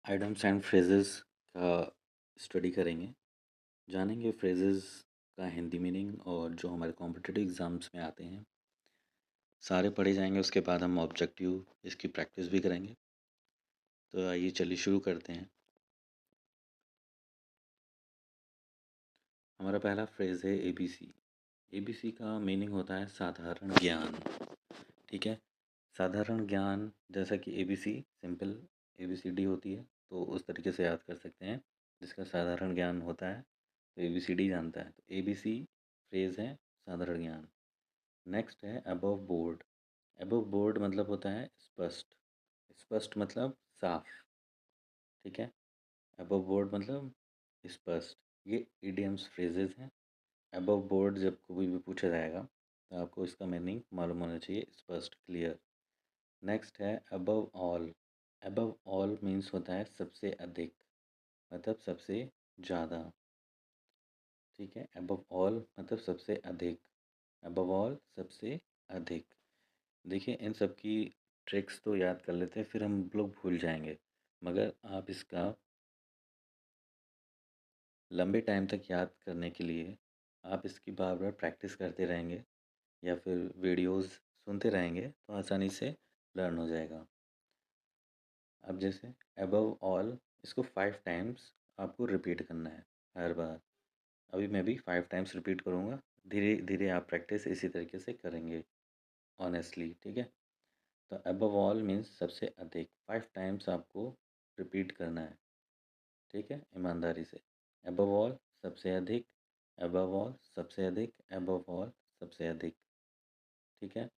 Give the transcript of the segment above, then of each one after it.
Idioms and phrases का study करेंगे। जानेंगे फ्रेजेस का हिंदी मीनिंग और जो हमारे कॉम्पिटिटिव एग्ज़ाम्स में आते हैं सारे पढ़े जाएंगे। उसके बाद हम ऑब्जेक्टिव इसकी प्रैक्टिस भी करेंगे। तो आइए चलिए शुरू करते हैं। हमारा पहला फ्रेज़ है एबीसी। एबीसी का मीनिंग होता है साधारण ज्ञान। ठीक है, साधारण ज्ञान जैसा कि एबीसी सिंपल एबीसीडी होती है तो उस तरीके से याद कर सकते हैं। जिसका साधारण ज्ञान होता है तो एबीसीडी जानता है, तो एबीसी फ्रेज है साधारण ज्ञान। नेक्स्ट है अबव बोर्ड। अबव बोर्ड मतलब होता है स्पष्ट। स्पष्ट मतलब साफ। ठीक है, अबव बोर्ड मतलब स्पष्ट। ये इडियम्स फ्रेजेस हैं। अबव बोर्ड जब कोई भी पूछा जाएगा तो आपको इसका मीनिंग मालूम होना चाहिए, स्पष्ट क्लियर। नेक्स्ट है above all. Above all means होता है सबसे अधिक, मतलब सबसे ज़्यादा। ठीक है, अबव ऑल मतलब सबसे अधिक। अबव ऑल सबसे अधिक। देखिए इन सब की ट्रिक्स तो याद कर लेते हैं, फिर हम लोग भूल जाएंगे। मगर आप इसका लंबे टाइम तक याद करने के लिए आप इसकी बार बार प्रैक्टिस करते रहेंगे या फिर वीडियोस सुनते रहेंगे तो आसानी से लर्न हो जाएगा। अब जैसे अबव ऑल, इसको 5 टाइम्स आपको रिपीट करना है हर बार। अभी मैं भी 5 टाइम्स रिपीट करूँगा। धीरे धीरे आप प्रैक्टिस इसी तरीके से करेंगे ऑनेस्टली। ठीक है, तो अबव ऑल मीन्स सबसे अधिक 5 टाइम्स आपको रिपीट करना है। ठीक है, ईमानदारी से। अबव ऑल सबसे अधिक, अबव ऑल सबसे अधिक, अबव ऑल सबसे अधिक। ठीक है,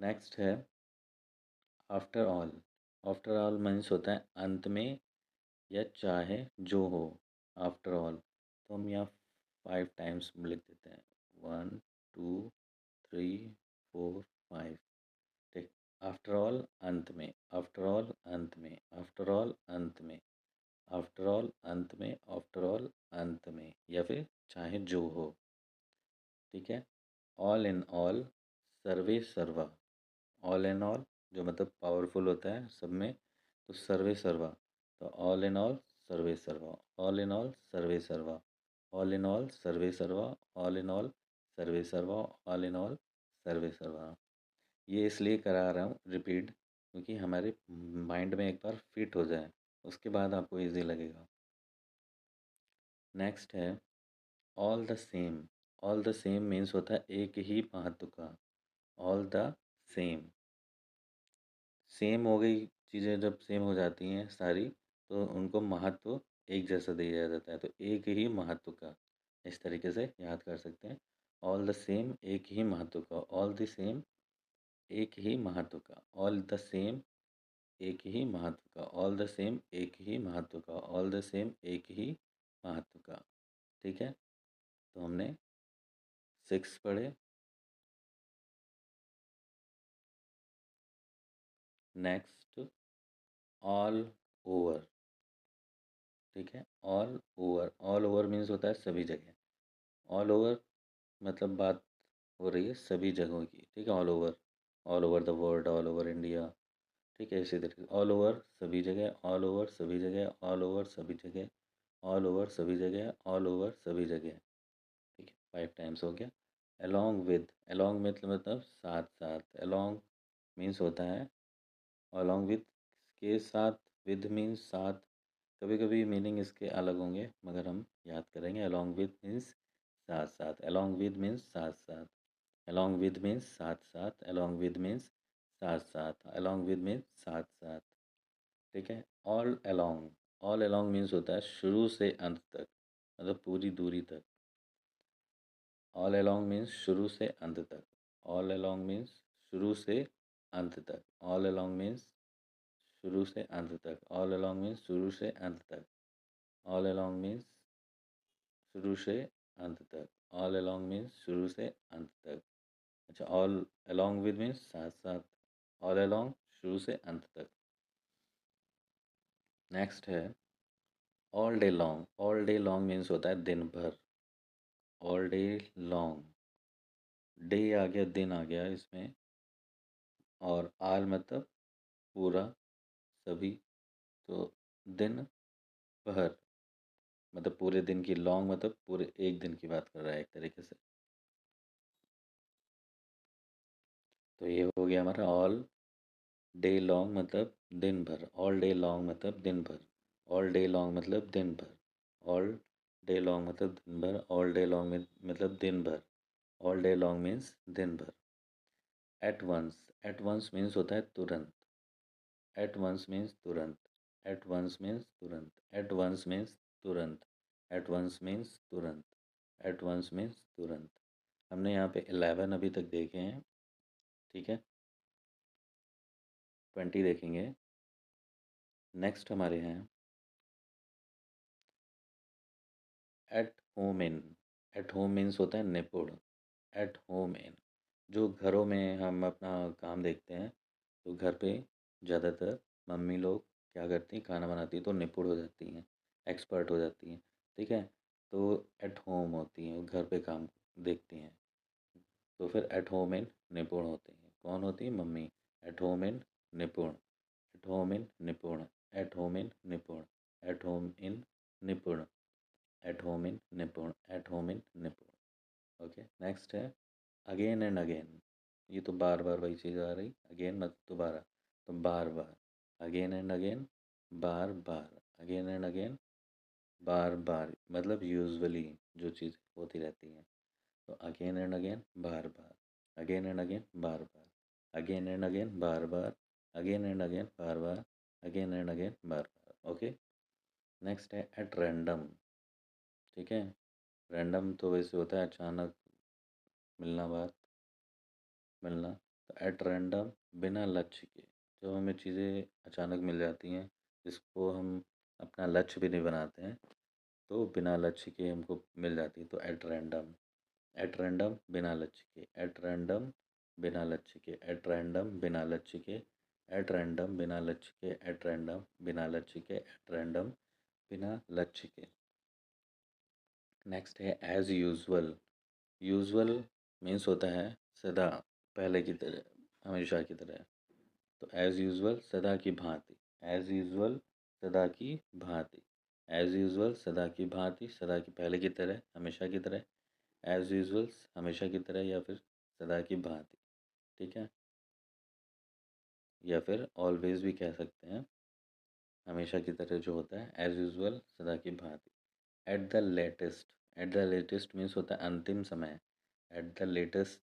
नेक्स्ट है after all. After all means होता है अंत में या चाहे जो हो। आफ्टर ऑल तो हम यहाँ 5 टाइम्स लिख देते हैं, 1 2 3 4 5। ठीक, आफ्टर ऑल अंत में, आफ्टर ऑल अंत में, आफ्टर ऑल अंत में, आफ्टर ऑल अंत में, आफ्टर ऑल अंत में, या फिर चाहे जो हो। ठीक है, ऑल इन ऑल सर्वे सर्वा। ऑल इन ऑल जो मतलब पावरफुल होता है सब में, तो सर्वे सर्वा। तो ऑल इन ऑल सर्वे सर्वा, ऑल इन ऑल सर्वे सर्वा, ऑल इन ऑल सर्वे सर्वा, ऑल इन ऑल सर्वे सर्वा, ऑल इन ऑल सर्वे सर्वा। ये इसलिए करा रहा हूँ रिपीट क्योंकि हमारे माइंड में एक बार फिट हो जाए, उसके बाद आपको इजी लगेगा। नेक्स्ट है all the same. All the same means होता है एक ही महत्व का। ऑल द सेम, सेम हो गई चीज़ें, जब सेम हो जाती हैं सारी तो उनको महत्व एक जैसा दिया जाता है, तो एक ही महत्व का। इस तरीके से याद कर सकते हैं, ऑल द सेम एक ही महत्व का, ऑल द सेम एक ही महत्व का, ऑल द सेम एक ही महत्व का, ऑल द सेम एक ही महत्व का, ऑल द सेम एक ही महत्व का। ठीक है, तो हमने 6 पढ़े। Next all over. ठीक है, all over, all over means होता है सभी जगह। ऑल ओवर मतलब बात हो रही है सभी जगहों की। ठीक है, all over the world, all over India. ठीक है, इसी तरीके ऑल ओवर सभी जगह, ऑल ओवर सभी जगह, ऑल ओवर सभी जगह, ऑल ओवर सभी जगह, ऑल ओवर सभी जगह। ठीक है, 5 टाइम्स हो गया। अलॉन्ग विद, अलॉन्ग मतलब साथ साथ। अलॉन्ग मीन्स होता है अलॉन्ग विद के साथ, विद मीन्स साथ। कभी कभी मीनिंग इसके अलग होंगे मगर हम याद करेंगे। अलॉन्ग विद मीन्स साथ साथ, अलॉन्ग विद मीन्स साथ साथ, अलॉन्ग विद मीन्स साथ साथ, अलॉन्ग विद मीन्स साथ साथ, अलॉन्ग विद मीन्स साथ साथ। ठीक है, all along. All along means होता है शुरू से अंत तक, मतलब पूरी दूरी तक। ऑल अलॉन्ग मीन्स शुरू से अंत तक। ऑल अलॉन्ग मीन्स शुरू से अंत तक। ऑल अलॉन्ग मीन्स शुरू से अंत तक। ऑल अलॉन्ग मीन्स शुरू से अंत तक। ऑल अलॉन्ग मीन्स शुरू से अंत तक। ऑल अलॉन्ग मीन्स शुरू से अंत तक। अच्छा, ऑल अलॉन्ग विद मीन्स साथ साथ। ऑल अलॉन्ग शुरू से अंत तक। नेक्स्ट है all day long. All day long means होता है दिन भर। ऑल डे लॉन्ग, डे आ गया, दिन आ गया इसमें, और आल मतलब पूरा सभी, तो दिन भर मतलब पूरे दिन की, लॉन्ग मतलब पूरे एक दिन की बात कर रहा है एक तरीके से। तो ये हो गया हमारा ऑल डे लॉन्ग मतलब दिन भर, ऑल डे लॉन्ग मतलब दिन भर, ऑल डे लॉन्ग मतलब दिन भर, ऑल डे लॉन्ग मतलब दिन भर, ऑल डे लॉन्ग मतलब दिन भर, ऑल डे लॉन्ग मीन्स दिन भर। At once, at once means होता है तुरंत, एट वंस मीन्स तुरंत, एट वंस मीन्स तुरंत, एट वंस मीन्स तुरंत, एट वंस मीन्स तुरंत, एट वंस मीन्स तुरंत। हमने यहाँ पे 11 अभी तक देखे हैं, ठीक है, 20 देखेंगे। नेक्स्ट हमारे हैं at home in, at home means होता है निपुण, एट होम इन, जो घरों में हम अपना काम देखते हैं, तो घर पे ज़्यादातर मम्मी लोग क्या करती हैं, खाना बनाती हैं तो निपुण हो जाती हैं, एक्सपर्ट हो जाती हैं, ठीक है। तो एट होम होती हैं, घर पे काम देखती हैं, तो फिर एट होम इन निपुण होती हैं। कौन होती है? मम्मी। एट होम इन निपुण, एट होम इन निपुण, एट होम इन निपुण, एट होम इन निपुण, एट होम इन निपुण, एट होम इन निपुण। ओके, नेक्स्ट है अगेन एंड अगेन। ये तो बार बार वही चीज़ आ रही, अगेन मतलब दोबारा, तो बार बार, अगेन एंड अगेन, बार बार, अगेन एंड अगेन, बार बार मतलब यूजुअली जो चीज़ होती रहती हैं। तो अगेन एंड अगेन, बार बार, अगेन एंड अगेन, बार बार, अगेन एंड अगेन, बार बार, अगेन एंड अगेन, बार बार, अगेन एंड अगेन, बार बार। ओके, नेक्स्ट है एट रैंडम, ठीक है। रैंडम तो वैसे होता है अचानक मिलना, बात मिलना। तो एट रैंडम बिना लक्ष्य के, जब हमें चीज़ें अचानक मिल जाती हैं जिसको हम अपना लक्ष्य भी नहीं बनाते हैं, तो बिना लक्ष्य के हमको मिल जाती है, तो एट रैंडम, एट रैंडम बिना लक्ष्य के, एट रैंडम बिना लक्ष्य के, एट रैंडम बिना लक्ष्य के, एट रैंडम बिना लक्ष्य के, एट रैंडम बिना लक्ष्य के, एट रैंडम बिना लक्ष्य के। नेक्स्ट है एज यूजुअल, यूजुअल मीन्स होता है सदा, पहले की तरह, हमेशा की तरह। तो एज यूजुअल सदा की भांति, एज यूजुअल सदा की भांति, एज यूजुअल सदा की भांति, सदा की पहले की तरह, हमेशा की तरह, एज यूजुअल हमेशा की तरह या फिर सदा की भांति, ठीक है। या फिर ऑलवेज भी कह सकते हैं, हमेशा की तरह जो होता है एज यूजुअल सदा की भांति। At the latest, at the latest means होता है अंतिम समय, at the latest,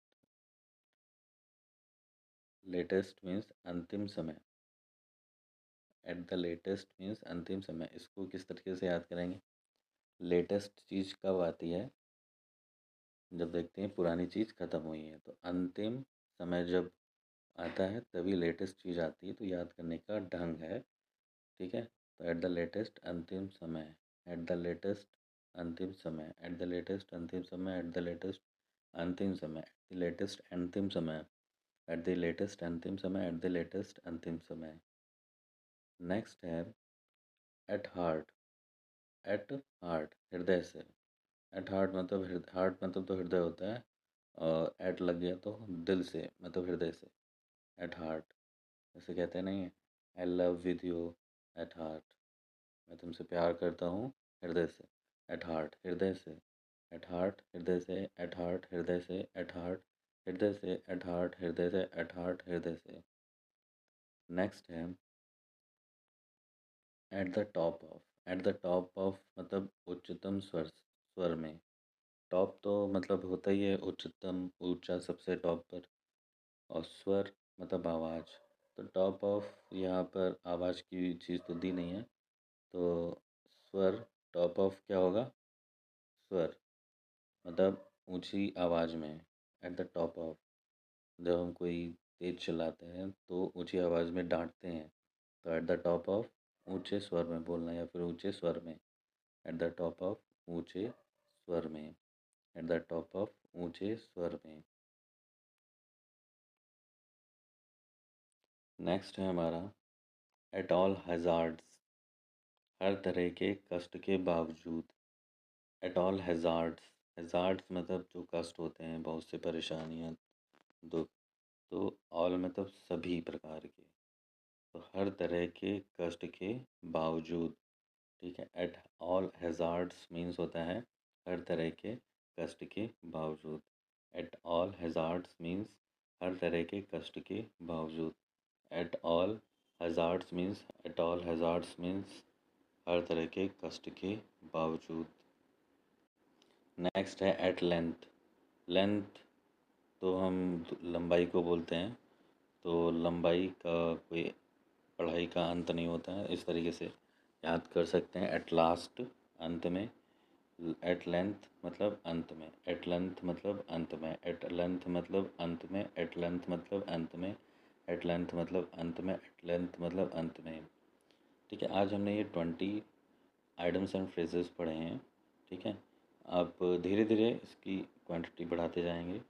latest means अंतिम समय, एट द लेटेस्ट मीन्स अंतिम समय। इसको किस तरीके से याद करेंगे? लेटेस्ट चीज़ कब आती है? जब देखते हैं पुरानी चीज़ ख़त्म हुई है, तो अंतिम समय जब आता है तभी लेटेस्ट चीज़ आती है, तो याद करने का ढंग है, ठीक है। तो एट द लेटेस्ट अंतिम समय, एट द लेटेस्ट अंतिम समय, एट द लेटेस्ट अंतिम समय, एट द लेटेस्ट अंतिम समय, एट द लेटेस्ट अंतिम समय, एट द लेटेस्ट अंतिम समय, एट द लेटेस्ट अंतिम समय। नेक्स्ट है एट हार्ट, एट हार्ट हृदय से, एट हार्ट मतलब हार्ट मतलब तो हृदय होता है, और एट लग गया तो दिल से मतलब हृदय से, एट हार्ट। जैसे कहते हैं नहीं, I love with you at heart, मैं तुमसे प्यार करता हूँ हृदय से, एट हार्ट हृदय से, एट हार्ट हृदय से, एट हार्ट हृदय से, एट हार्ट हृदय से, एट हार्ट हृदय से, एट हार्ट हृदय से। नेक्स्ट है at the top of, at the top of मतलब उच्चतम स्वर, स्वर में। टॉप तो मतलब होता ही है उच्चतम, ऊंचा सबसे टॉप पर, और स्वर मतलब आवाज़। तो टॉप ऑफ यहाँ पर आवाज़ की चीज़ तो दी नहीं है, तो स्वर, टॉप ऑफ क्या होगा? स्वर मतलब ऊंची आवाज़ में, एट द टॉप ऑफ। जब हम कोई तेज चिल्लाते हैं तो ऊंची आवाज़ में डांटते हैं, तो एट द टॉप ऑफ ऊंचे स्वर में बोलना, या फिर ऊंचे स्वर में, एट द टॉप ऑफ ऊंचे स्वर में, एट द टॉप ऑफ ऊंचे स्वर में। नेक्स्ट है हमारा एट ऑल हैज़ार्ड्स, हर तरह के कष्ट के बावजूद, एट ऑल हैज़ार्ड्स, हैज़ार्ड्स मतलब जो कष्ट होते हैं, बहुत से परेशानियाँ, दुख। तो ऑल मतलब सभी प्रकार के, तो हर तरह के कष्ट के बावजूद, ठीक है। एट ऑल हैज़ार्ड्स मीन्स होता है हर तरह के कष्ट के बावजूद। एट ऑल हैज़ार्ड्स मीन्स हर तरह के कष्ट के बावजूद। एट ऑल हैज़ार्ड्स मीन्स हर तरह के कष्ट के बावजूद। नेक्स्ट है एट लेंथ। लेंथ तो हम लंबाई को बोलते हैं, तो लंबाई का कोई पढ़ाई का अंत नहीं होता है, इस तरीके से याद कर सकते हैं। एट लास्ट, अंत में। एट लेंथ मतलब अंत में। एट लेंथ मतलब अंत में। एट लेंथ मतलब अंत में। एट लेंथ मतलब अंत में। एट लेंथ मतलब अंत में। एट लेंथ मतलब अंत में। ठीक है, आज हमने ये 20 आइडम्स एंड फ्रेजेस पढ़े हैं। ठीक है, आप धीरे धीरे इसकी क्वांटिटी बढ़ाते जाएंगे।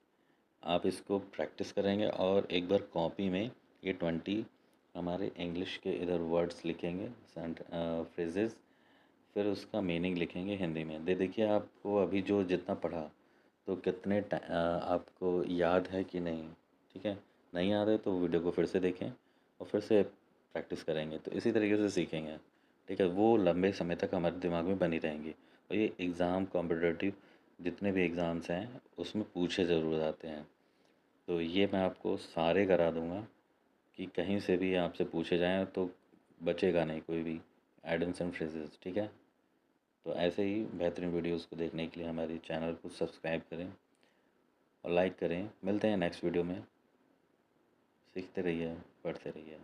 आप इसको प्रैक्टिस करेंगे और एक बार कॉपी में ये 20 हमारे इंग्लिश के इधर वर्ड्स लिखेंगे, फ्रेजेस, फिर उसका मीनिंग लिखेंगे हिंदी में। देखिए आपको अभी जो जितना पढ़ा तो कितने आपको याद है कि नहीं। ठीक है, नहीं याद है तो वीडियो को फिर से देखें और फिर से प्रैक्टिस करेंगे, तो इसी तरीके से सीखेंगे। ठीक है, वो लंबे समय तक हमारे दिमाग में बनी रहेंगी। और ये एग्ज़ाम कॉम्पिटिटिव जितने भी एग्ज़ाम्स हैं उसमें पूछे ज़रूर जाते हैं, तो ये मैं आपको सारे करा दूँगा कि कहीं से भी आपसे पूछे जाएँ तो बचेगा नहीं कोई भी एडम्स एंड फ्रेजेस। ठीक है, तो ऐसे ही बेहतरीन वीडियोस को देखने के लिए हमारे चैनल को सब्सक्राइब करें और लाइक करें। मिलते हैं नेक्स्ट वीडियो में। सीखते रहिए, पढ़ते रहिए।